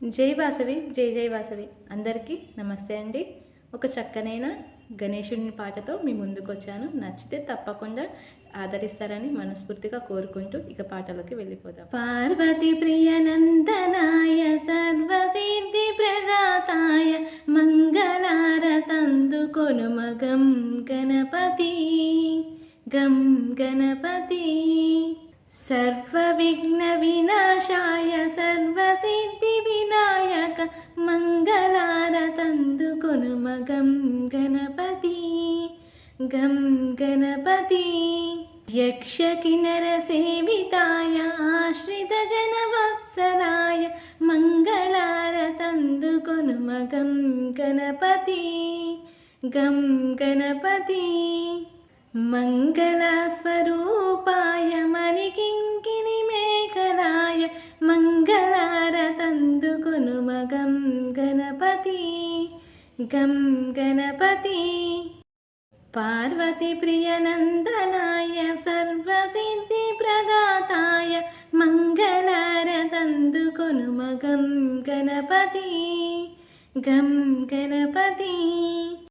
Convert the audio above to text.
జై వాసవి జై జై వాసవి అందరికీ నమస్తే అండి. ఒక చక్కనైన గణేశుని పాటతో మీ ముందుకు వచ్చాను. నచ్చితే తప్పకుండా ఆదరిస్తారని మనస్ఫూర్తిగా కోరుకుంటూ ఇక పాటలోకి వెళ్ళిపోదాం. పార్వతి ప్రియనందనాయ సర్వసిద్ధి ప్రదాతాయ మంగళారతందుకొను మగం గణపతి గం గణపతి సర్వవిఘ్న వినాశాయ సర్వసిద్ధి వినాయక మంగళారతందుకొను మగం గణపతి గం గణపతి యక్ష కిన్నర సేవితాయ ఆశ్రిత జనవత్సలాయ మంగళారతందుకొను మగం గణపతి గం గణపతి మంగళస్వరూపాయ మణికింకిణి మేఖలాయ మంగళారతందుకొను మగం గణపతి గం గణపతి పార్వతి ప్రియనందనాయ సర్వసిద్ధి ప్రదాతాయ మంగళారతందుకొను మగం గణపతి గం గణపతి